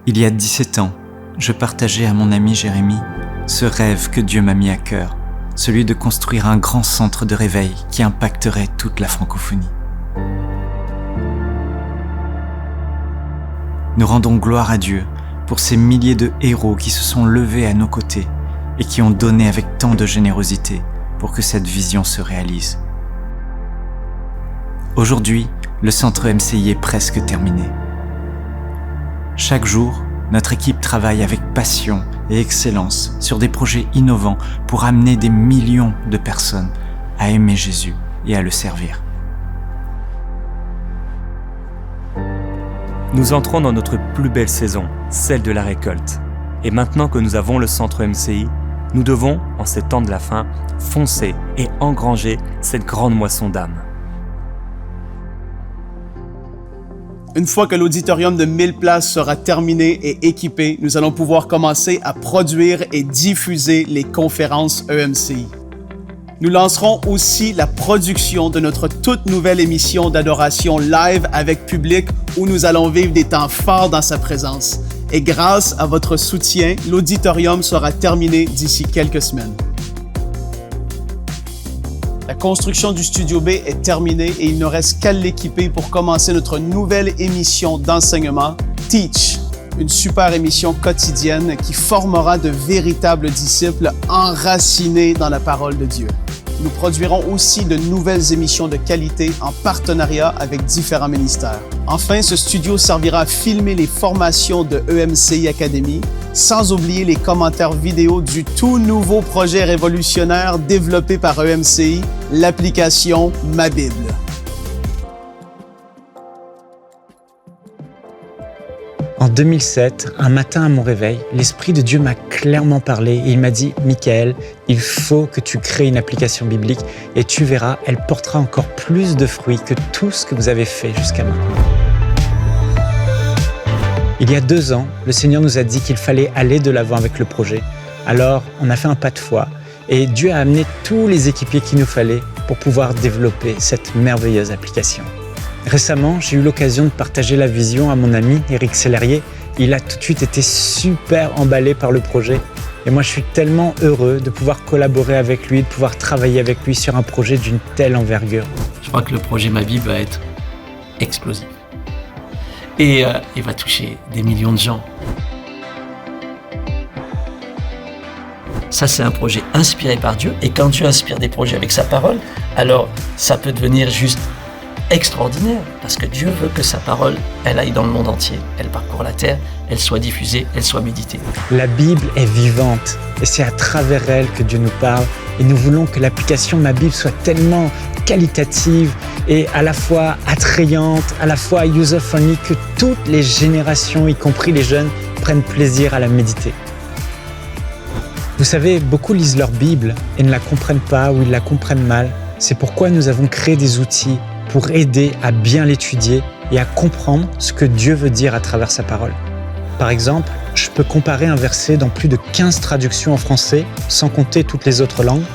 Il y a 17 ans, je partageais à mon ami Jérémy ce rêve que Dieu m'a mis à cœur, celui de construire un grand centre de réveil qui impacterait toute la francophonie. Nous rendons gloire à Dieu pour ces milliers de héros qui se sont levés à nos côtés et qui ont donné avec tant de générosité pour que cette vision se réalise. Aujourd'hui, le centre MCI est presque terminé. Chaque jour, notre équipe travaille avec passion et excellence sur des projets innovants pour amener des millions de personnes à aimer Jésus et à le servir. Nous entrons dans notre plus belle saison, celle de la récolte. Et maintenant que nous avons le centre MCI, nous devons, en ces temps de la fin, foncer et engranger cette grande moisson d'âmes. Une fois que l'auditorium de 1000 places sera terminé et équipé, nous allons pouvoir commencer à produire et diffuser les conférences EMCI. Nous lancerons aussi la production de notre toute nouvelle émission d'adoration live avec public où nous allons vivre des temps forts dans sa présence. Et grâce à votre soutien, l'auditorium sera terminé d'ici quelques semaines. La construction du Studio B est terminée et il ne reste qu'à l'équiper pour commencer notre nouvelle émission d'enseignement, Teach, une super émission quotidienne qui formera de véritables disciples enracinés dans la parole de Dieu. Nous produirons aussi de nouvelles émissions de qualité en partenariat avec différents ministères. Enfin, ce studio servira à filmer les formations de EMCI Academy, sans oublier les commentaires vidéo du tout nouveau projet révolutionnaire développé par EMCI, l'application Ma Bible. En 2007, un matin à mon réveil, l'Esprit de Dieu m'a clairement parlé et il m'a dit « Michael, il faut que tu crées une application biblique et tu verras, elle portera encore plus de fruits que tout ce que vous avez fait jusqu'à maintenant. » Il y a 2 ans, le Seigneur nous a dit qu'il fallait aller de l'avant avec le projet. Alors, on a fait un pas de foi et Dieu a amené tous les équipiers qu'il nous fallait pour pouvoir développer cette merveilleuse application. Récemment, j'ai eu l'occasion de partager la vision à mon ami Éric Sellerier. Il a tout de suite été super emballé par le projet. Et moi, je suis tellement heureux de pouvoir collaborer avec lui, de pouvoir travailler avec lui sur un projet d'une telle envergure. Je crois que le projet Ma Bible va être explosif. Et il va toucher des millions de gens. Ça, c'est un projet inspiré par Dieu. Et quand Dieu inspire des projets avec sa parole, alors ça peut devenir juste extraordinaire, parce que Dieu veut que sa parole, elle aille dans le monde entier, elle parcourt la terre, elle soit diffusée, elle soit méditée. La Bible est vivante et c'est à travers elle que Dieu nous parle et nous voulons que l'application Ma Bible soit tellement qualitative et à la fois attrayante, à la fois user-friendly que toutes les générations, y compris les jeunes, prennent plaisir à la méditer. Vous savez, beaucoup lisent leur Bible et ne la comprennent pas ou ils la comprennent mal. C'est pourquoi nous avons créé des outils pour aider à bien l'étudier et à comprendre ce que Dieu veut dire à travers sa parole. Par exemple, je peux comparer un verset dans plus de 15 traductions en français, sans compter toutes les autres langues.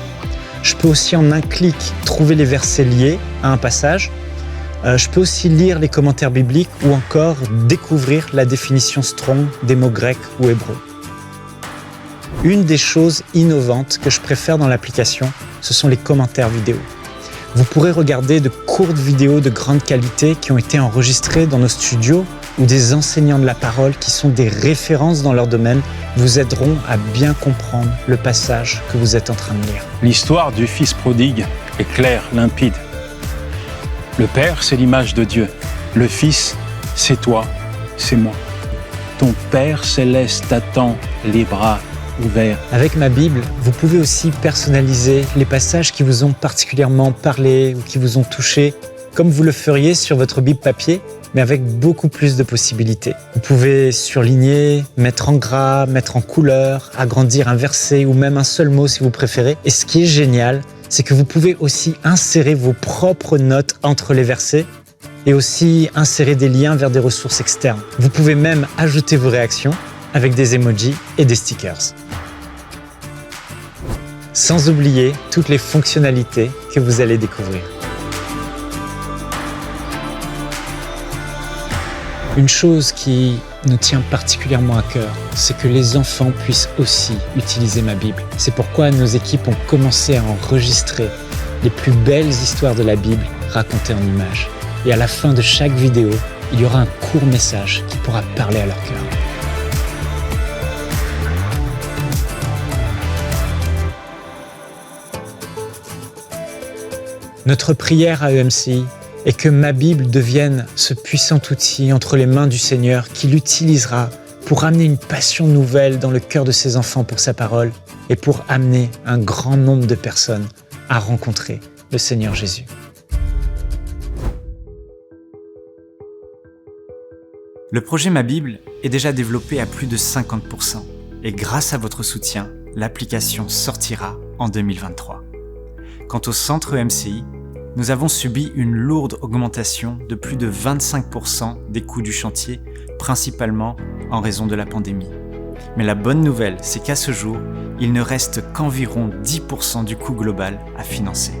Je peux aussi en un clic trouver les versets liés à un passage. Je peux aussi lire les commentaires bibliques ou encore découvrir la définition Strong des mots grecs ou hébreux. Une des choses innovantes que je préfère dans l'application, ce sont les commentaires vidéo. Vous pourrez regarder de courtes vidéos de grande qualité qui ont été enregistrées dans nos studios ou des enseignants de la parole qui sont des références dans leur domaine vous aideront à bien comprendre le passage que vous êtes en train de lire. L'histoire du fils prodigue est claire, limpide. Le Père, c'est l'image de Dieu. Le Fils, c'est toi, c'est moi. Ton Père céleste t'attend les bras ouverts. Avec Ma Bible, vous pouvez aussi personnaliser les passages qui vous ont particulièrement parlé ou qui vous ont touché, comme vous le feriez sur votre Bible papier, mais avec beaucoup plus de possibilités. Vous pouvez surligner, mettre en gras, mettre en couleur, agrandir un verset ou même un seul mot si vous préférez. Et ce qui est génial, c'est que vous pouvez aussi insérer vos propres notes entre les versets et aussi insérer des liens vers des ressources externes. Vous pouvez même ajouter vos réactions avec des emojis et des stickers. Sans oublier toutes les fonctionnalités que vous allez découvrir. Une chose qui nous tient particulièrement à cœur, c'est que les enfants puissent aussi utiliser ma Bible. C'est pourquoi nos équipes ont commencé à enregistrer les plus belles histoires de la Bible racontées en images. Et à la fin de chaque vidéo, il y aura un court message qui pourra parler à leur cœur. Notre prière à EMCI est que ma Bible devienne ce puissant outil entre les mains du Seigneur qu'il utilisera pour amener une passion nouvelle dans le cœur de ses enfants pour sa parole et pour amener un grand nombre de personnes à rencontrer le Seigneur Jésus. Le projet Ma Bible est déjà développé à plus de 50% et grâce à votre soutien, l'application sortira en 2023. Quant au centre EMCI, nous avons subi une lourde augmentation de plus de 25% des coûts du chantier, principalement en raison de la pandémie. Mais la bonne nouvelle, c'est qu'à ce jour, il ne reste qu'environ 10% du coût global à financer.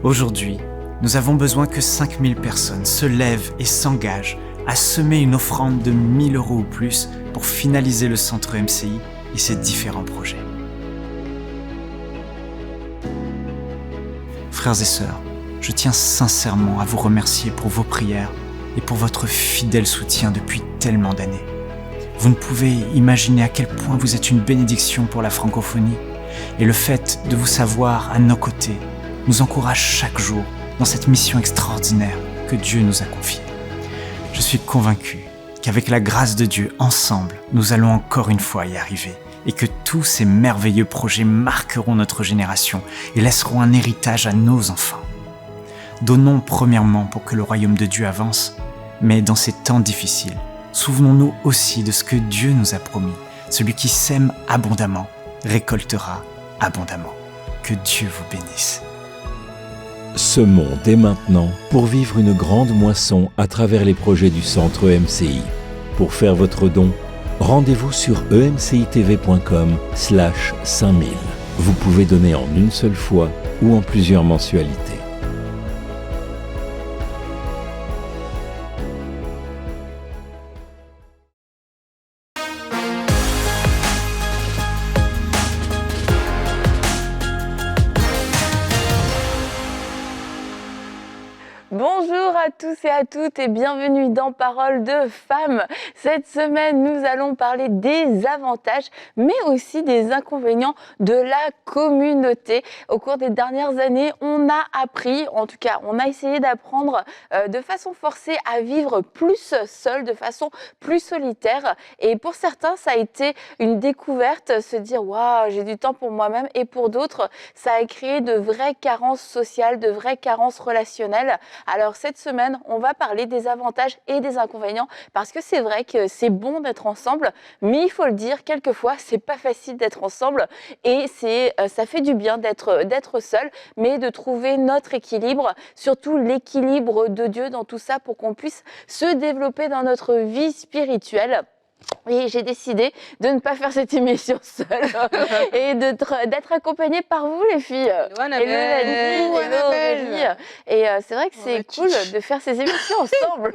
Aujourd'hui, nous avons besoin que 5000 personnes se lèvent et s'engagent à semer une offrande de 1000 € ou plus pour finaliser le centre EMCI et ses différents projets. Frères et sœurs, je tiens sincèrement à vous remercier pour vos prières et pour votre fidèle soutien depuis tellement d'années. Vous ne pouvez imaginer à quel point vous êtes une bénédiction pour la francophonie et le fait de vous savoir à nos côtés nous encourage chaque jour dans cette mission extraordinaire que Dieu nous a confiée. Je suis convaincu qu'avec la grâce de Dieu, ensemble, nous allons encore une fois y arriver et que tous ces merveilleux projets marqueront notre génération et laisseront un héritage à nos enfants. Donnons premièrement pour que le royaume de Dieu avance, mais dans ces temps difficiles, souvenons-nous aussi de ce que Dieu nous a promis. Celui qui sème abondamment récoltera abondamment. Que Dieu vous bénisse. Semons dès maintenant pour vivre une grande moisson à travers les projets du centre EMCI. Pour faire votre don, rendez-vous sur emcitv.com/5000. Vous pouvez donner en une seule fois ou en plusieurs mensualités. Bonjour à tous et à toutes et bienvenue dans Parole de Femmes. Cette semaine, nous allons parler des avantages, mais aussi des inconvénients de la communauté. Au cours des dernières années, on a appris, en tout cas, on a essayé d'apprendre de façon forcée à vivre plus seul, de façon plus solitaire. Et pour certains, ça a été une découverte, se dire « Waouh, j'ai du temps pour moi-même ». Et pour d'autres, ça a créé de vraies carences sociales, de vraies carences relationnelles. Alors cette semaine, on va parler des avantages et des inconvénients parce que c'est vrai que c'est bon d'être ensemble, mais il faut le dire, quelquefois, c'est pas facile d'être ensemble et ça fait du bien d'être seul, mais de trouver notre équilibre, surtout l'équilibre de Dieu dans tout ça pour qu'on puisse se développer dans notre vie spirituelle. Et j'ai décidé de ne pas faire cette émission seule et d'être accompagnée par vous les filles. Hello Aurélie. Et c'est vrai que c'est cool de faire ces émissions ensemble.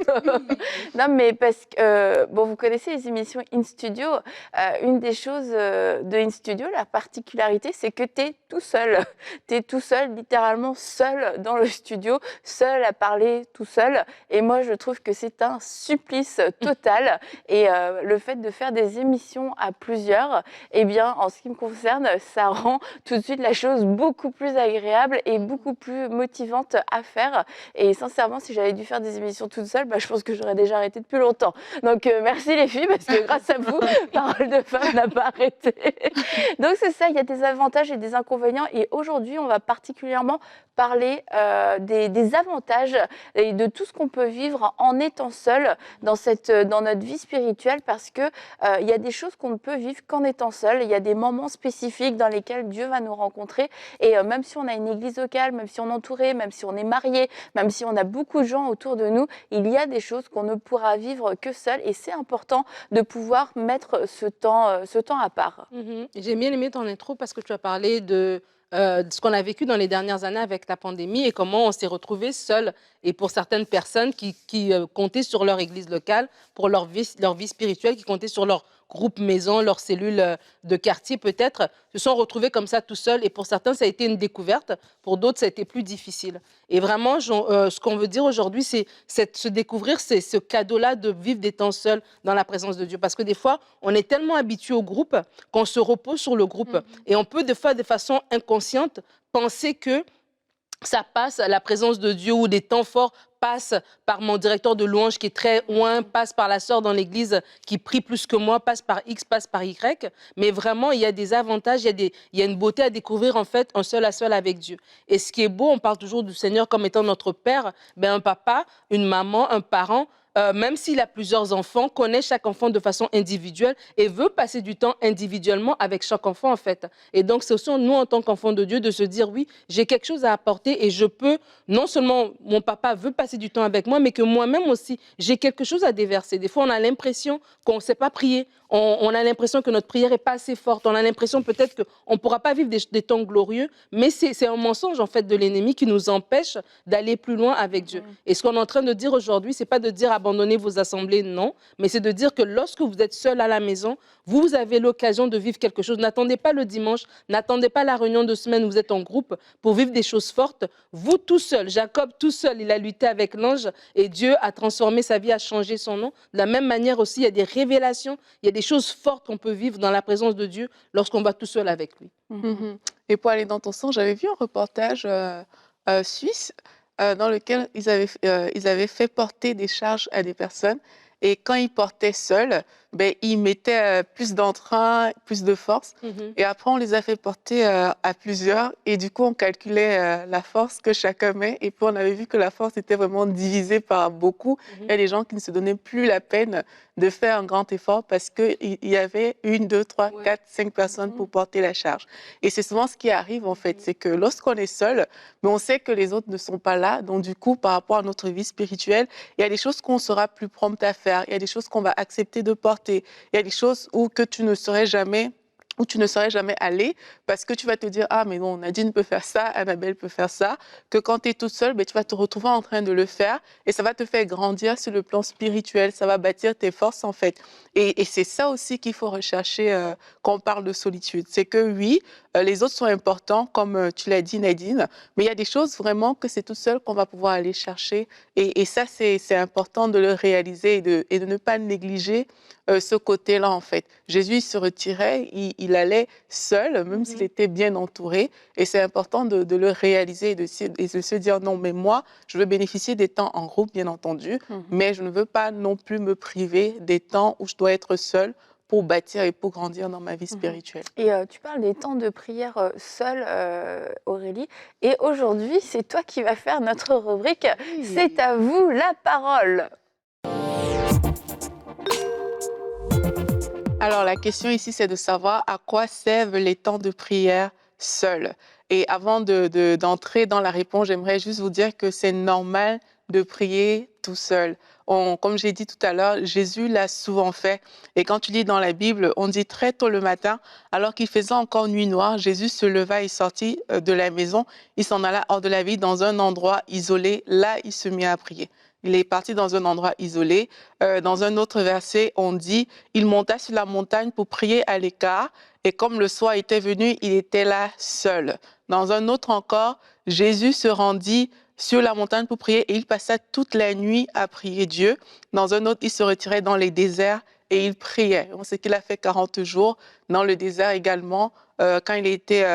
Non mais parce que, bon, vous connaissez les émissions In Studio. Une des choses de In Studio, la particularité, c'est que tu es tout seul. Tu es tout seul, littéralement seul dans le studio, seul à parler tout seul. Et moi, je trouve que c'est un supplice total. Et le fait de faire des émissions à plusieurs, eh bien, en ce qui me concerne, ça rend tout de suite la chose beaucoup plus agréable et beaucoup plus motivante à faire. Et sincèrement, si j'avais dû faire des émissions toute seule, je pense que j'aurais déjà arrêté depuis longtemps. Donc, merci les filles, parce que grâce à vous, Parole de Femme n'a pas arrêté. Donc, c'est ça, il y a des avantages et des inconvénients. Et aujourd'hui, on va particulièrement parler des avantages et de tout ce qu'on peut vivre en étant seul dans notre vie spirituelle, parce que il y a des choses qu'on ne peut vivre qu'en étant seul. Il y a des moments spécifiques dans lesquels Dieu va nous rencontrer. Et même si on a une église locale, même si on est entouré, même si on est marié, même si on a beaucoup de gens autour de nous, il y a des choses qu'on ne pourra vivre que seul. Et c'est important de pouvoir mettre ce temps à part. J'ai bien aimé ton intro parce que tu as parlé de ce qu'on a vécu dans les dernières années avec la pandémie et comment on s'est retrouvés seuls. Et pour certaines personnes qui comptaient sur leur église locale, pour leur vie spirituelle, qui comptaient sur leur groupe maison, leur cellule de quartier peut-être, se sont retrouvés comme ça tout seuls. Et pour certains, ça a été une découverte. Pour d'autres, ça a été plus difficile. Et vraiment, ce qu'on veut dire aujourd'hui, c'est se découvrir, c'est ce cadeau-là de vivre des temps seuls dans la présence de Dieu. Parce que des fois, on est tellement habitué au groupe qu'on se repose sur le groupe. Et on peut, des fois, de façon inconsciente, penser que ça passe, la présence de Dieu ou des temps forts passent par mon directeur de louange qui est très loin, passe par la sœur dans l'église qui prie plus que moi, passe par X, passe par Y. Mais vraiment, il y a des avantages, il y a une beauté à découvrir en fait en seul à seul avec Dieu. Et ce qui est beau, on parle toujours du Seigneur comme étant notre Père, ben un papa, une maman, un parent, même s'il a plusieurs enfants, connaît chaque enfant de façon individuelle et veut passer du temps individuellement avec chaque enfant, en fait. Et donc, c'est aussi nous, en tant qu'enfants de Dieu, de se dire, oui, j'ai quelque chose à apporter et je peux, non seulement mon papa veut passer du temps avec moi, mais que moi-même aussi, j'ai quelque chose à déverser. Des fois, on a l'impression qu'on ne sait pas prier. On a l'impression que notre prière n'est pas assez forte. On a l'impression peut-être qu'on ne pourra pas vivre des temps glorieux, mais c'est un mensonge, en fait, de l'ennemi qui nous empêche d'aller plus loin avec Dieu. Et ce qu'on est en train de dire aujourd'hui, ce n'est pas de dire abandonnez vos assemblées, non, mais c'est de dire que lorsque vous êtes seul à la maison, vous avez l'occasion de vivre quelque chose. N'attendez pas le dimanche, n'attendez pas la réunion de semaine où vous êtes en groupe pour vivre des choses fortes. Vous tout seul, Jacob tout seul, il a lutté avec l'ange et Dieu a transformé sa vie, a changé son nom. De la même manière aussi, il y a des révélations, il y a des choses fortes qu'on peut vivre dans la présence de Dieu lorsqu'on va tout seul avec lui. Et pour aller dans ton sens, j'avais vu un reportage suisse dans lequel ils avaient fait porter des charges à des personnes. Et quand ils portaient seuls, ben, ils mettaient plus d'entrain, plus de force. Et après, on les a fait porter à plusieurs. Et du coup, on calculait la force que chacun met. Et puis, on avait vu que la force était vraiment divisée par beaucoup. Il y a des gens qui ne se donnaient plus la peine de faire un grand effort parce qu'il y avait 1, 2, 3, 4, 5 personnes pour porter la charge. Et c'est souvent ce qui arrive, en fait. C'est que lorsqu'on est seul, mais on sait que les autres ne sont pas là. Donc, du coup, par rapport à notre vie spirituelle, il y a des choses qu'on sera plus prompt à faire. Il y a des choses qu'on va accepter de porter. Il y a des choses où tu ne serais jamais allé parce que tu vas te dire « Ah, mais non, Nadine peut faire ça, Annabelle peut faire ça », que quand tu es toute seule, ben, tu vas te retrouver en train de le faire et ça va te faire grandir sur le plan spirituel, ça va bâtir tes forces en fait. Et c'est ça aussi qu'il faut rechercher quand on parle de solitude. C'est que oui, les autres sont importants, comme tu l'as dit Nadine, mais il y a des choses vraiment que c'est toute seule qu'on va pouvoir aller chercher et ça, c'est important de le réaliser et de ne pas négliger ce côté-là, en fait. Jésus, il se retirait, il allait seul, même s'il était bien entouré. Et c'est important de le réaliser et de se dire, non, mais moi, je veux bénéficier des temps en groupe, bien entendu, mais je ne veux pas non plus me priver des temps où je dois être seule pour bâtir et pour grandir dans ma vie spirituelle. Et tu parles des temps de prière seule, Aurélie. Et aujourd'hui, c'est toi qui vas faire notre rubrique « C'est à vous la parole ». Alors, la question ici, c'est de savoir à quoi servent les temps de prière seuls. Et avant d'entrer dans la réponse, j'aimerais juste vous dire que c'est normal de prier tout seul. Comme j'ai dit tout à l'heure, Jésus l'a souvent fait. Et quand tu lis dans la Bible, on dit très tôt le matin, alors qu'il faisait encore nuit noire, Jésus se leva et sortit de la maison. Il s'en alla hors de la ville dans un endroit isolé. Là, il se mit à prier. Il est parti dans un endroit isolé. Dans un autre verset, on dit « Il monta sur la montagne pour prier à l'écart, et comme le soir était venu, il était là seul. » Dans un autre encore, Jésus se rendit sur la montagne pour prier et il passa toute la nuit à prier Dieu. Dans un autre, il se retirait dans les déserts et il priait. On sait qu'il a fait 40 jours dans le désert également quand il était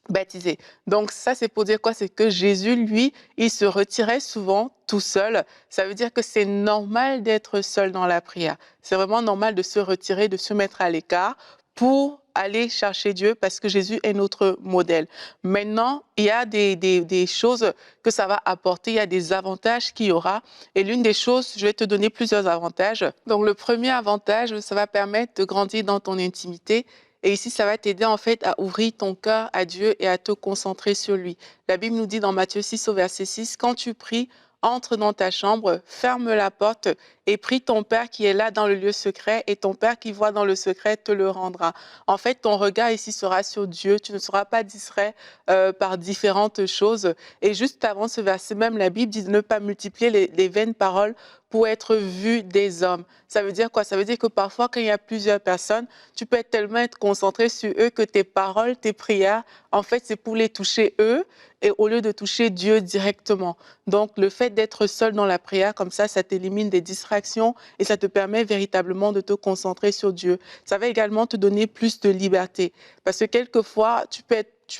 baptisé. Donc ça, c'est pour dire quoi? C'est que Jésus, lui, il se retirait souvent tout seul. Ça veut dire que c'est normal d'être seul dans la prière. C'est vraiment normal de se retirer, de se mettre à l'écart pour aller chercher Dieu parce que Jésus est notre modèle. Maintenant, il y a des choses que ça va apporter, il y a des avantages qu'il y aura. Et l'une des choses, je vais te donner plusieurs avantages. Donc le premier avantage, ça va permettre de grandir dans ton intimité. Et ici, ça va t'aider en fait à ouvrir ton cœur à Dieu et à te concentrer sur lui. La Bible nous dit dans Matthieu 6 au verset 6, « Quand tu pries, entre dans ta chambre, ferme la porte et prie ton Père qui est là dans le lieu secret et ton Père qui voit dans le secret te le rendra. En fait, ton regard ici sera sur Dieu. Tu ne seras pas distrait par différentes choses. Et juste avant ce verset même, la Bible dit de ne pas multiplier les vaines paroles pour être vu des hommes. Ça veut dire quoi? Ça veut dire que parfois, quand il y a plusieurs personnes, tu peux tellement être concentré sur eux que tes paroles, tes prières, en fait, c'est pour les toucher eux et au lieu de toucher Dieu directement. Donc, le fait d'être seul dans la prière, comme ça t'élimine des distractions et ça te permet véritablement de te concentrer sur Dieu. Ça va également te donner plus de liberté parce que quelquefois, tu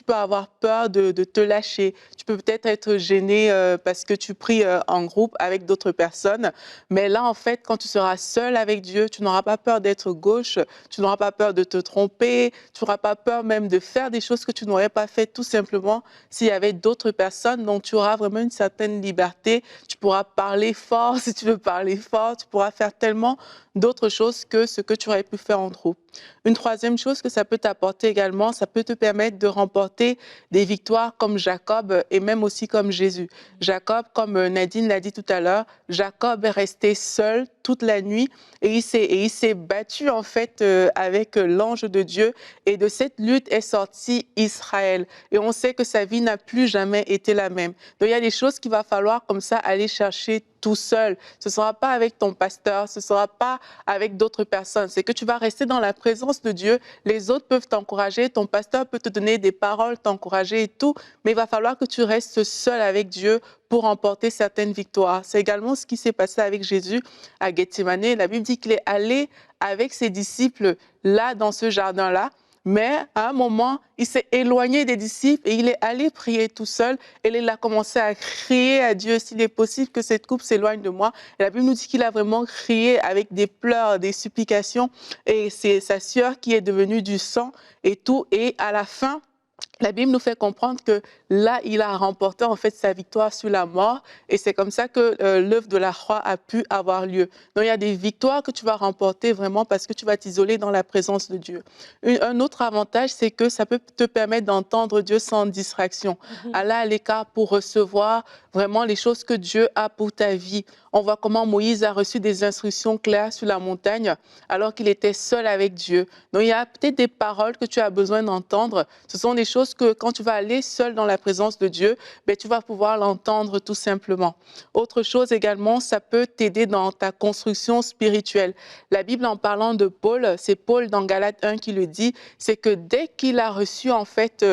peux avoir peur de te lâcher. Tu peux peut-être être gêné parce que tu pries en groupe avec d'autres personnes. Mais là, en fait, quand tu seras seul avec Dieu, tu n'auras pas peur d'être gauche, tu n'auras pas peur de te tromper, tu n'auras pas peur même de faire des choses que tu n'aurais pas faites tout simplement s'il y avait d'autres personnes. Donc, tu auras vraiment une certaine liberté. Tu pourras parler fort si tu veux parler fort. Tu pourras faire tellement d'autres choses que ce que tu aurais pu faire en groupe. Une troisième chose que ça peut t'apporter également, ça peut te permettre de remporter des victoires comme Jacob et même aussi comme Jésus. Jacob, comme Nadine l'a dit tout à l'heure, Jacob est resté seul toute la nuit et il s'est battu en fait avec l'ange de Dieu et de cette lutte est sorti Israël. Et on sait que sa vie n'a plus jamais été la même. Donc il y a des choses qu'il va falloir comme ça aller chercher tout seul. Ce ne sera pas avec ton pasteur, ce ne sera pas avec d'autres personnes. C'est que tu vas rester dans la présence de Dieu. Les autres peuvent t'encourager, ton pasteur peut te donner des paroles, t'encourager et tout, mais il va falloir que tu restes seul avec Dieu pour remporter certaines victoires. C'est également ce qui s'est passé avec Jésus à Gethsémane. La Bible dit qu'il est allé avec ses disciples là, dans ce jardin-là. Mais à un moment, il s'est éloigné des disciples et il est allé prier tout seul. Et il a commencé à crier à Dieu, s'il est possible que cette coupe s'éloigne de moi. Et la Bible nous dit qu'il a vraiment crié avec des pleurs, des supplications. Et c'est sa sœur qui est devenue du sang et tout. Et à la fin, la Bible nous fait comprendre que là, il a remporté en fait sa victoire sur la mort et c'est comme ça que l'œuvre de la croix a pu avoir lieu. Donc, il y a des victoires que tu vas remporter vraiment parce que tu vas t'isoler dans la présence de Dieu. Un autre avantage, c'est que ça peut te permettre d'entendre Dieu sans distraction. Aller à l'écart pour recevoir vraiment les choses que Dieu a pour ta vie. On voit comment Moïse a reçu des instructions claires sur la montagne alors qu'il était seul avec Dieu. Donc, il y a peut-être des paroles que tu as besoin d'entendre. Ce sont des choses que quand tu vas aller seul dans la présence de Dieu, ben, tu vas pouvoir l'entendre tout simplement. Autre chose également, ça peut t'aider dans ta construction spirituelle. La Bible, en parlant de Paul, c'est Paul dans Galates 1 qui le dit, c'est que dès qu'il a reçu, en fait,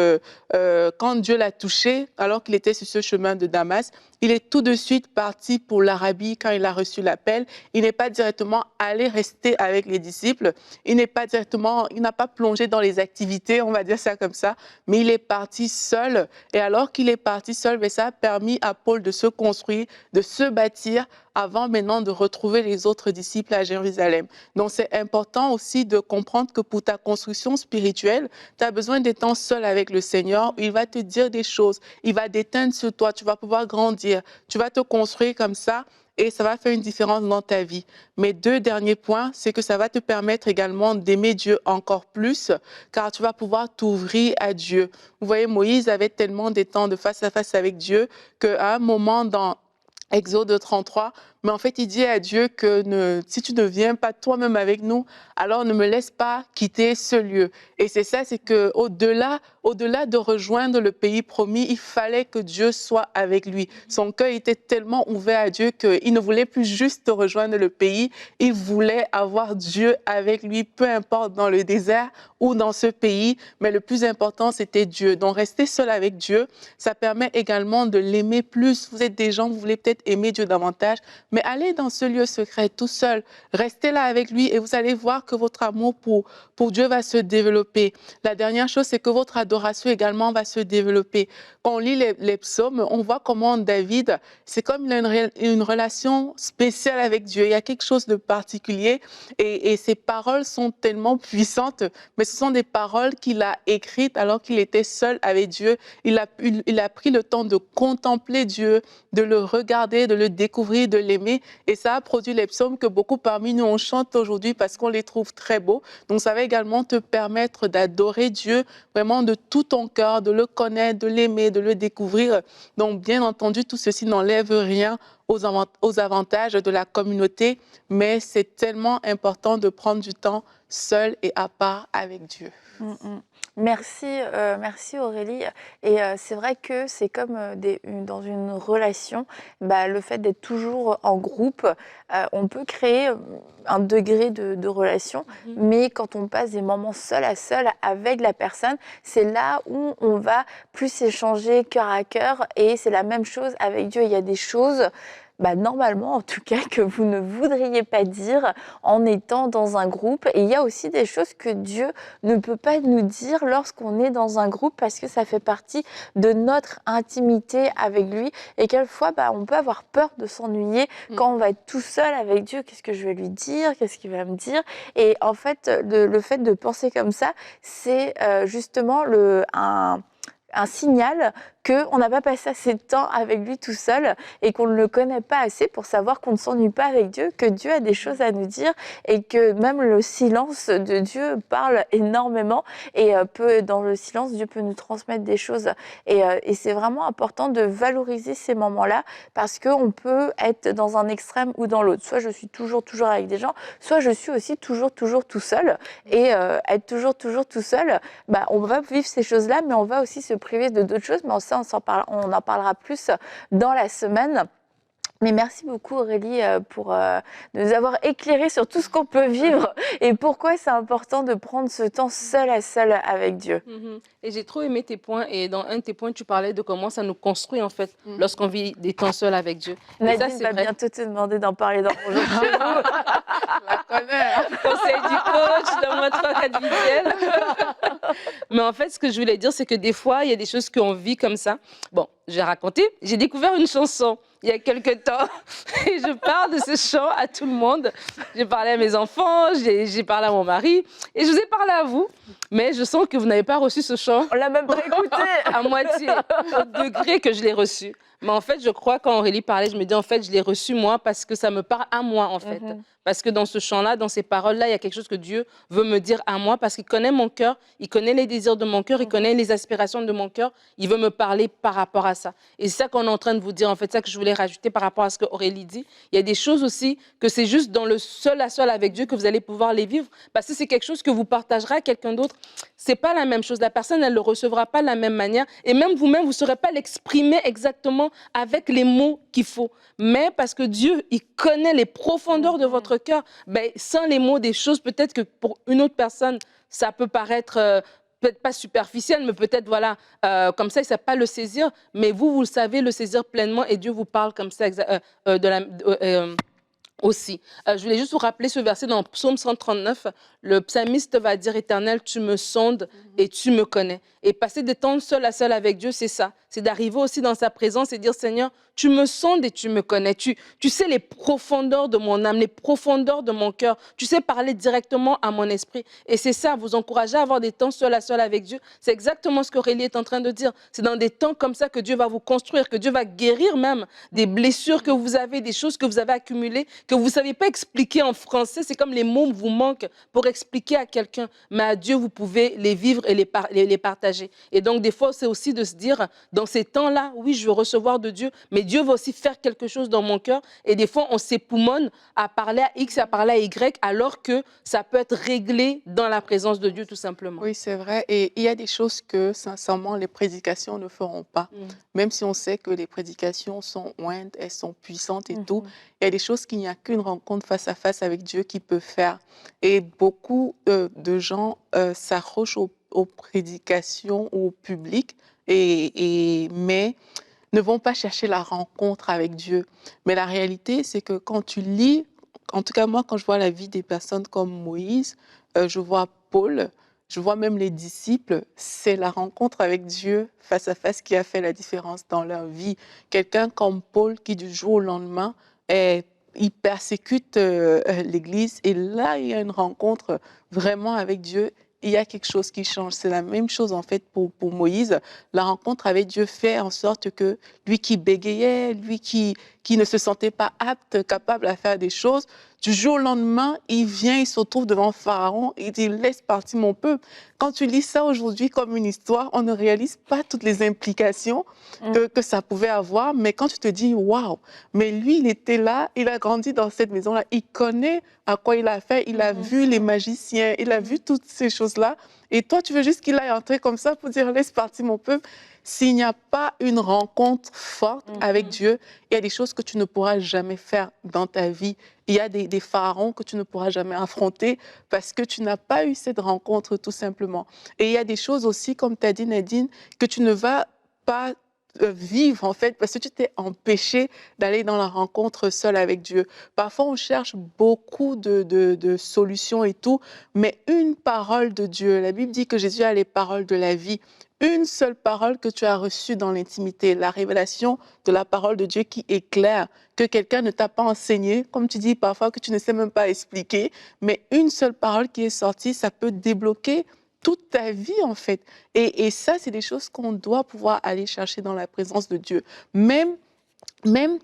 quand Dieu l'a touché, alors qu'il était sur ce chemin de Damas, il est tout de suite parti pour l'Arabie quand il a reçu l'appel. Il n'est pas directement allé rester avec les disciples. Il n'a pas plongé dans les activités, on va dire ça comme ça, mais il est parti seul. Et alors qu'il est parti seul, ben, ça a permis à Paul de se construire, de se bâtir avant maintenant de retrouver les autres disciples à Jérusalem. Donc, c'est important aussi de comprendre que pour ta construction spirituelle, tu as besoin d'être temps seul avec le Seigneur. Il va te dire des choses, il va déteindre sur toi, tu vas pouvoir grandir, tu vas te construire comme ça et ça va faire une différence dans ta vie. Mais deux derniers points, c'est que ça va te permettre également d'aimer Dieu encore plus, car tu vas pouvoir t'ouvrir à Dieu. Vous voyez, Moïse avait tellement des temps de face à face avec Dieu qu'à un moment dans Exode 33, mais en fait, il dit à Dieu que si tu ne viens pas toi-même avec nous, alors ne me laisse pas quitter ce lieu. Et c'est ça, c'est qu'au-delà de rejoindre le pays promis, il fallait que Dieu soit avec lui. Son cœur était tellement ouvert à Dieu qu'il ne voulait plus juste rejoindre le pays, il voulait avoir Dieu avec lui, peu importe dans le désert ou dans ce pays, mais le plus important, c'était Dieu. Donc, rester seul avec Dieu, ça permet également de l'aimer plus. Vous êtes des gens, vous voulez peut-être aimer Dieu davantage, mais allez dans ce lieu secret tout seul, restez là avec lui et vous allez voir que votre amour pour Dieu va se développer. La dernière chose, c'est que votre adoration également va se développer. Quand on lit les psaumes, on voit comment David, c'est comme il a une relation spéciale avec Dieu. Il y a quelque chose de particulier et ses paroles sont tellement puissantes, mais ce sont des paroles qu'il a écrites alors qu'il était seul avec Dieu. Il a pris le temps de contempler Dieu, de le regarder, de le découvrir, de l'aimer. Et ça a produit les psaumes que beaucoup parmi nous on chante aujourd'hui parce qu'on les trouve très beaux. Donc ça va également te permettre d'adorer Dieu vraiment de tout ton cœur, de le connaître, de l'aimer, de le découvrir. Donc bien entendu, tout ceci n'enlève rien aux avantages de la communauté, mais c'est tellement important de prendre du temps seul et à part avec Dieu. Merci, merci Aurélie. Et c'est vrai que c'est comme dans une relation, le fait d'être toujours en groupe, on peut créer un degré de relation, mais quand on passe des moments seul à seul avec la personne, c'est là où on va plus échanger cœur à cœur, et c'est la même chose avec Dieu. Il y a des choses normalement, en tout cas, que vous ne voudriez pas dire en étant dans un groupe. Et il y a aussi des choses que Dieu ne peut pas nous dire lorsqu'on est dans un groupe, parce que ça fait partie de notre intimité avec lui. Et quelquefois, on peut avoir peur de s'ennuyer quand on va être tout seul avec Dieu. Qu'est-ce que je vais lui dire? Qu'est-ce qu'il va me dire? Et en fait, le fait de penser comme ça, c'est justement un signal qu'on n'a pas passé assez de temps avec lui tout seul et qu'on ne le connaît pas assez pour savoir qu'on ne s'ennuie pas avec Dieu, que Dieu a des choses à nous dire et que même le silence de Dieu parle énormément, et dans le silence, Dieu peut nous transmettre des choses. Et c'est vraiment important de valoriser ces moments-là, parce qu'on peut être dans un extrême ou dans l'autre. Soit je suis toujours avec des gens, soit je suis aussi toujours tout seul. Et être toujours tout seul, on va vivre ces choses-là, mais on va aussi se priver de d'autres choses. Mais ça, on en parlera plus dans la semaine. Mais merci beaucoup Aurélie pour nous avoir éclairé sur tout ce qu'on peut vivre et pourquoi c'est important de prendre ce temps seul à seul avec Dieu. Et j'ai trop aimé tes points, et dans un de tes points, tu parlais de comment ça nous construit en fait lorsqu'on vit des temps seuls avec Dieu. Nadine va bientôt te demander d'en parler dans Bonjour chez vous. Je la connais. Conseil du coach, donne-moi 3-4 visuels. Mais en fait, ce que je voulais dire, c'est que des fois, il y a des choses qu'on vit comme ça. Bon, j'ai raconté, j'ai découvert une chanson il y a quelques temps et je parle de ce chant à tout le monde. J'ai parlé à mes enfants, j'ai parlé à mon mari et je vous ai parlé à vous. Mais je sens que vous n'avez pas reçu ce chant. On l'a même pas écouté. À moitié, au degré que je l'ai reçu. Mais en fait, je crois, quand Aurélie parlait, je me dis, en fait, je l'ai reçu moi parce que ça me parle à moi, en fait. Parce que dans ce chant-là, dans ces paroles-là, il y a quelque chose que Dieu veut me dire à moi, parce qu'il connaît mon cœur, il connaît les désirs de mon cœur, il connaît les aspirations de mon cœur. Il veut me parler par rapport à ça. Et c'est ça qu'on est en train de vous dire, en fait, ça que je voulais rajouter par rapport à ce que Aurélie dit. Il y a des choses aussi que c'est juste dans le seul à seul avec Dieu que vous allez pouvoir les vivre, parce que c'est quelque chose que vous partagerez à quelqu'un d'autre. C'est pas la même chose. La personne, elle le recevra pas de la même manière. Et même vous-même, vous saurez pas l'exprimer exactement avec les mots qu'il faut. Mais parce que Dieu, il connaît les profondeurs de votre cœur, sans les mots des choses, peut-être que pour une autre personne, ça peut paraître peut-être pas superficiel, mais peut-être, voilà, comme ça, il ne sait pas le saisir. Mais vous le savez le saisir pleinement, et Dieu vous parle comme ça aussi. Je voulais juste vous rappeler ce verset dans Psaume 139. Le psalmiste va dire, Éternel, tu me sondes et tu me connais. Et passer des temps seul à seul avec Dieu, c'est ça. C'est d'arriver aussi dans sa présence et dire, Seigneur, tu me sondes et tu me connais. Tu sais les profondeurs de mon âme, les profondeurs de mon cœur. Tu sais parler directement à mon esprit. Et c'est ça, vous encourager à avoir des temps seul à seul avec Dieu. C'est exactement ce qu'Aurélie est en train de dire. C'est dans des temps comme ça que Dieu va vous construire, que Dieu va guérir même des blessures que vous avez, des choses que vous avez accumulées, que vous ne savez pas expliquer en français. C'est comme les mots vous manquent pour expliquer à quelqu'un. Mais à Dieu, vous pouvez les vivre et les partager. Et donc, des fois, c'est aussi de se dire, dans ces temps-là, oui, je veux recevoir de Dieu, mais Dieu va aussi faire quelque chose dans mon cœur. Et des fois, on s'époumonne à parler à X, à parler à Y, alors que ça peut être réglé dans la présence de Dieu, tout simplement. Oui, c'est vrai. Et il y a des choses que, sincèrement, les prédications ne feront pas. Même si on sait que les prédications sont ointes, elles sont puissantes et tout, il y a des choses qu'il n'y a qu'une rencontre face à face avec Dieu qui peut faire. Et beaucoup de gens s'arrogent aux prédications, au public, mais ne vont pas chercher la rencontre avec Dieu. Mais la réalité, c'est que quand tu lis, en tout cas moi, quand je vois la vie des personnes comme Moïse, je vois Paul, je vois même les disciples, c'est la rencontre avec Dieu face à face qui a fait la différence dans leur vie. Quelqu'un comme Paul qui du jour au lendemain, il persécute l'Église, et là, il y a une rencontre vraiment avec Dieu. Il y a quelque chose qui change. C'est la même chose en fait pour Moïse. La rencontre avec Dieu fait en sorte que lui qui bégayait, lui qui qui ne se sentait pas apte, capable à faire des choses. Du jour au lendemain, il vient, il se retrouve devant Pharaon et il dit « Laisse partir mon peuple ». Quand tu lis ça aujourd'hui comme une histoire, on ne réalise pas toutes les implications que ça pouvait avoir. Mais quand tu te dis « Waouh », mais lui, il était là, il a grandi dans cette maison-là, il connaît à quoi il a fait, il a vu les magiciens, il a vu toutes ces choses-là. Et toi, tu veux juste qu'il aille entrer comme ça pour dire « Laisse partir mon peuple ». S'il n'y a pas une rencontre forte avec Dieu, il y a des choses que tu ne pourras jamais faire dans ta vie. Il y a des pharaons que tu ne pourras jamais affronter parce que tu n'as pas eu cette rencontre tout simplement. Et il y a des choses aussi, comme tu as dit Nadine, que tu ne vas pas vivre en fait parce que tu t'es empêché d'aller dans la rencontre seule avec Dieu. Parfois on cherche beaucoup de solutions et tout, mais une parole de Dieu, la Bible dit que Jésus a les paroles de la vie. Une seule parole que tu as reçue dans l'intimité, la révélation de la parole de Dieu qui est claire, que quelqu'un ne t'a pas enseigné, comme tu dis parfois que tu ne sais même pas expliquer, mais une seule parole qui est sortie, ça peut débloquer toute ta vie en fait. Et ça, c'est des choses qu'on doit pouvoir aller chercher dans la présence de Dieu. Même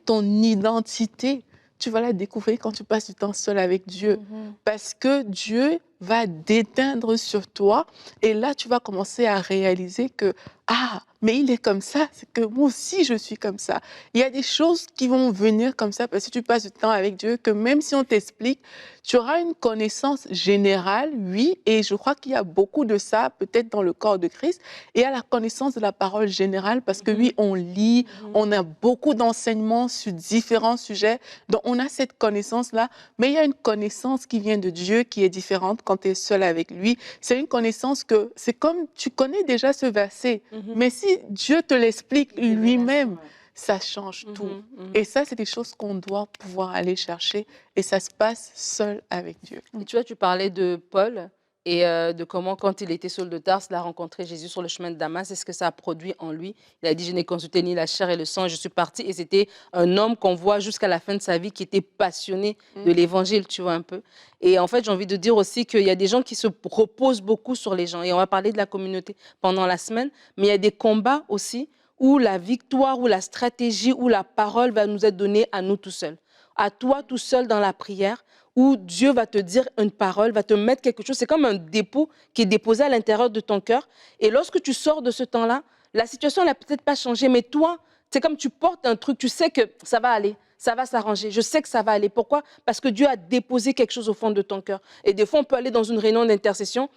ton identité, tu vas la découvrir quand tu passes du temps seul avec Dieu. Parce que Dieu va déteindre sur toi et là, tu vas commencer à réaliser que ah, mais il est comme ça, c'est que moi aussi je suis comme ça. Il y a des choses qui vont venir comme ça parce que tu passes du temps avec Dieu, que même si on t'explique, tu auras une connaissance générale, oui, et je crois qu'il y a beaucoup de ça, peut-être dans le corps de Christ, et à la connaissance de la parole générale, parce que oui, on lit, on a beaucoup d'enseignements sur différents sujets, donc on a cette connaissance-là, mais il y a une connaissance qui vient de Dieu qui est différente quand tu es seul avec lui. C'est une connaissance que, c'est comme tu connais déjà ce verset, mais si Dieu te l'explique lui-même, ça change tout. Et ça, c'est des choses qu'on doit pouvoir aller chercher et ça se passe seul avec Dieu. Et tu vois, tu parlais de Paul et de comment, quand il était Saul de Tarse, il a rencontré Jésus sur le chemin de Damas et ce que ça a produit en lui. Il a dit, je n'ai consulté ni la chair et le sang, et je suis parti. Et c'était un homme qu'on voit jusqu'à la fin de sa vie qui était passionné de l'évangile, tu vois un peu. Et en fait, j'ai envie de dire aussi qu'il y a des gens qui se reposent beaucoup sur les gens. Et on va parler de la communauté pendant la semaine, mais il y a des combats aussi où la victoire, où la stratégie, où la parole va nous être donnée à nous tout seuls. À toi tout seul dans la prière, où Dieu va te dire une parole, va te mettre quelque chose. C'est comme un dépôt qui est déposé à l'intérieur de ton cœur. Et lorsque tu sors de ce temps-là, la situation n'a peut-être pas changé, mais toi, c'est comme tu portes un truc, tu sais que ça va aller. Ça va s'arranger. Je sais que ça va aller. Pourquoi? Parce que Dieu a déposé quelque chose au fond de ton cœur. Et des fois, on peut aller dans une réunion d'intercession.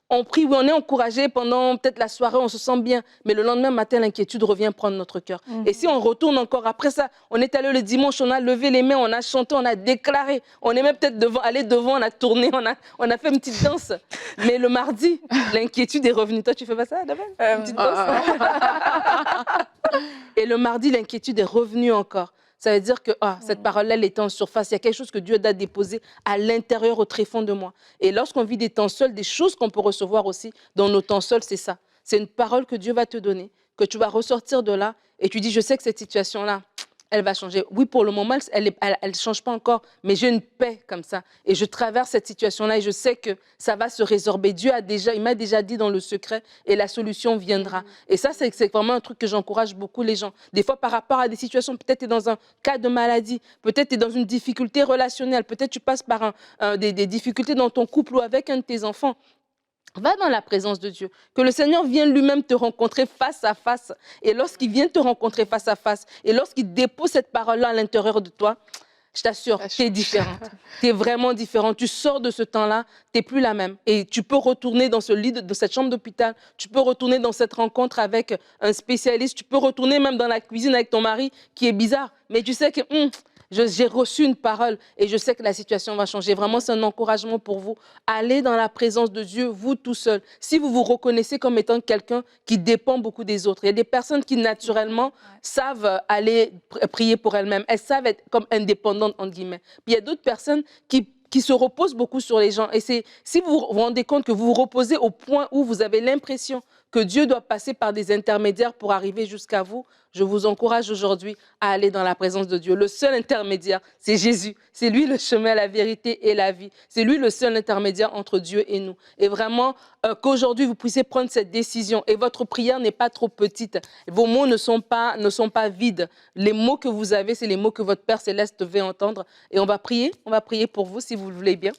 On prie, oui, on est encouragé pendant peut-être la soirée, on se sent bien. Mais le lendemain matin, l'inquiétude revient prendre notre cœur. Et si on retourne encore après ça, on est allé le dimanche, on a levé les mains, on a chanté, on a déclaré. On est même peut-être allé devant, on a tourné, on a fait une petite danse. Mais le mardi, l'inquiétude est revenue. Toi, tu fais pas ça, David? Une petite danse. Et le mardi, l'inquiétude est revenue encore. Ça veut dire que cette parole-là, elle est en surface. Il y a quelque chose que Dieu a déposé à l'intérieur, au tréfonds de moi. Et lorsqu'on vit des temps seuls, des choses qu'on peut recevoir aussi dans nos temps seuls, c'est ça. C'est une parole que Dieu va te donner, que tu vas ressortir de là et tu dis, je sais que cette situation-là, elle va changer. Oui, pour le moment, elle ne change pas encore, mais j'ai une paix comme ça. Et je traverse cette situation-là et je sais que ça va se résorber. Il m'a déjà dit dans le secret et la solution viendra. Et ça, c'est vraiment un truc que j'encourage beaucoup les gens. Des fois, par rapport à des situations, peut-être tu es dans un cas de maladie, peut-être tu es dans une difficulté relationnelle, peut-être tu passes par des difficultés dans ton couple ou avec un de tes enfants. Va dans la présence de Dieu. Que le Seigneur vienne lui-même te rencontrer face à face. Et lorsqu'il vient te rencontrer face à face, et lorsqu'il dépose cette parole-là à l'intérieur de toi, je t'assure, tu es différente. Tu es vraiment différente. Tu sors de ce temps-là, tu n'es plus la même. Et tu peux retourner dans ce lit, de cette chambre d'hôpital. Tu peux retourner dans cette rencontre avec un spécialiste. Tu peux retourner même dans la cuisine avec ton mari, qui est bizarre. Mais tu sais que... j'ai reçu une parole et je sais que la situation va changer. Vraiment, c'est un encouragement pour vous. Allez dans la présence de Dieu, vous tout seul. Si vous vous reconnaissez comme étant quelqu'un qui dépend beaucoup des autres. Il y a des personnes qui, naturellement, savent aller prier pour elles-mêmes. Elles savent être comme indépendantes, entre guillemets. Puis il y a d'autres personnes qui se reposent beaucoup sur les gens. Et si vous vous rendez compte que vous vous reposez au point où vous avez l'impression que Dieu doit passer par des intermédiaires pour arriver jusqu'à vous, je vous encourage aujourd'hui à aller dans la présence de Dieu. Le seul intermédiaire, c'est Jésus. C'est lui le chemin, la vérité et la vie. C'est lui le seul intermédiaire entre Dieu et nous. Et vraiment, qu'aujourd'hui, vous puissiez prendre cette décision. Et votre prière n'est pas trop petite. Vos mots ne sont pas vides. Les mots que vous avez, c'est les mots que votre Père Céleste veut entendre. Et on va prier pour vous si vous le voulez bien.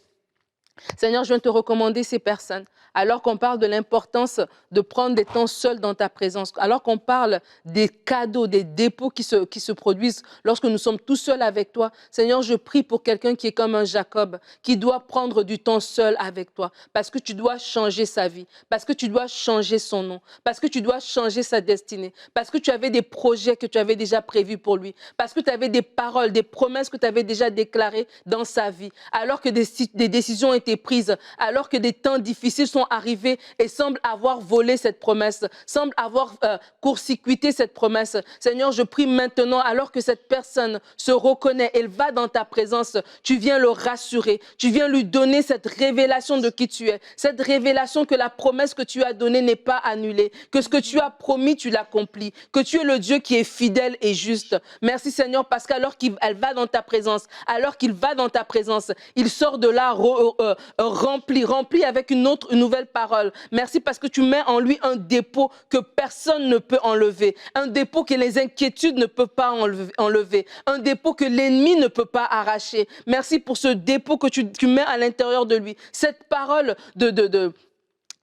Seigneur, je viens te recommander ces personnes. Alors qu'on parle de l'importance de prendre des temps seuls dans ta présence, alors qu'on parle des cadeaux, des dépôts qui se produisent lorsque nous sommes tout seuls avec toi, Seigneur, je prie pour quelqu'un qui est comme un Jacob, qui doit prendre du temps seul avec toi, parce que tu dois changer sa vie, parce que tu dois changer son nom, parce que tu dois changer sa destinée, parce que tu avais des projets que tu avais déjà prévus pour lui, parce que tu avais des paroles, des promesses que tu avais déjà déclarées dans sa vie, alors que des décisions ont été prises, alors que des temps difficiles sont arrivés et semblent avoir volé cette promesse, semblent avoir court-circuité cette promesse. Seigneur, je prie maintenant, alors que cette personne se reconnaît, elle va dans ta présence, tu viens le rassurer, tu viens lui donner cette révélation de qui tu es, cette révélation que la promesse que tu as donnée n'est pas annulée, que ce que tu as promis, tu l'accomplis, que tu es le Dieu qui est fidèle et juste. Merci Seigneur, parce qu'alors qu'elle va dans ta présence, alors qu'il va dans ta présence, il sort de là rempli avec une nouvelle parole. Merci parce que tu mets en lui un dépôt que personne ne peut enlever, un dépôt que les inquiétudes ne peuvent pas enlever, un dépôt que l'ennemi ne peut pas arracher. Merci pour ce dépôt que tu mets à l'intérieur de lui, cette parole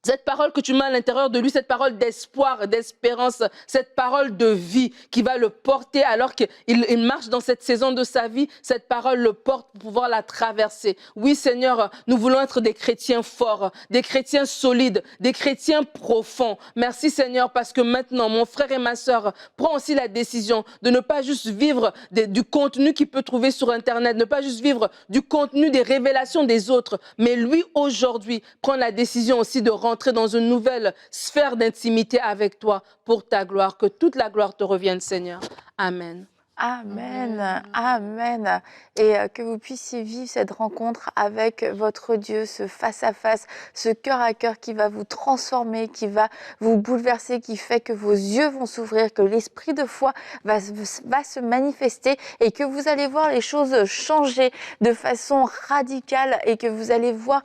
cette parole que tu mets à l'intérieur de lui, cette parole d'espoir, d'espérance, cette parole de vie qui va le porter alors qu'il marche dans cette saison de sa vie, cette parole le porte pour pouvoir la traverser. Oui Seigneur, nous voulons être des chrétiens forts, des chrétiens solides, des chrétiens profonds. Merci Seigneur parce que maintenant, mon frère et ma sœur prend aussi la décision de ne pas juste vivre du contenu qu'il peut trouver sur Internet, ne pas juste vivre du contenu des révélations des autres, mais lui aujourd'hui prend la décision aussi de rentrer dans une nouvelle sphère d'intimité avec toi pour ta gloire. Que toute la gloire te revienne, Seigneur. Amen. Amen, amen. Et que vous puissiez vivre cette rencontre avec votre Dieu, ce face-à-face, ce cœur à cœur qui va vous transformer, qui va vous bouleverser, qui fait que vos yeux vont s'ouvrir, que l'esprit de foi va se manifester et que vous allez voir les choses changer de façon radicale et que vous allez voir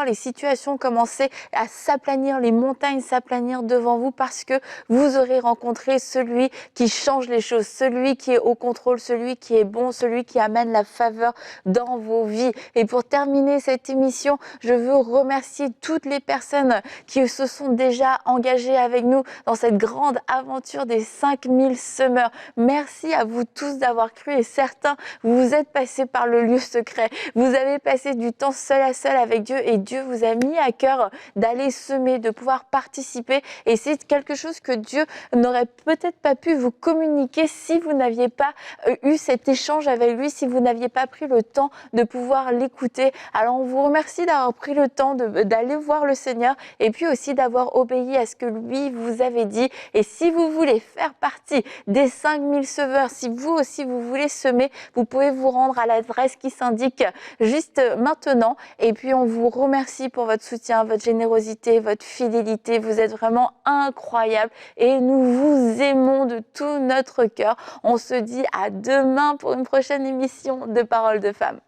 les situations commencer à s'aplanir, les montagnes s'aplanir devant vous parce que vous aurez rencontré celui qui change les choses, celui qui est au contrôle, celui qui est bon, celui qui amène la faveur dans vos vies. Et pour terminer cette émission, je veux remercier toutes les personnes qui se sont déjà engagées avec nous dans cette grande aventure des 5000 semeurs. Merci à vous tous d'avoir cru et certains, vous êtes passés par le lieu secret. Vous avez passé du temps seul à seul avec Dieu et Dieu vous a mis à cœur d'aller semer, de pouvoir participer. Et c'est quelque chose que Dieu n'aurait peut-être pas pu vous communiquer si vous n'aviez pas eu cet échange avec lui, si vous n'aviez pas pris le temps de pouvoir l'écouter. Alors on vous remercie d'avoir pris le temps d'aller voir le Seigneur et puis aussi d'avoir obéi à ce que lui vous avait dit. Et si vous voulez faire partie des 5000 semeurs, si vous aussi vous voulez semer, vous pouvez vous rendre à l'adresse qui s'indique juste maintenant. Et puis on vous remercie pour votre soutien, votre générosité, votre fidélité. Vous êtes vraiment incroyables et nous vous aimons de tout notre cœur. On se dit à demain pour une prochaine émission de Paroles de Femmes.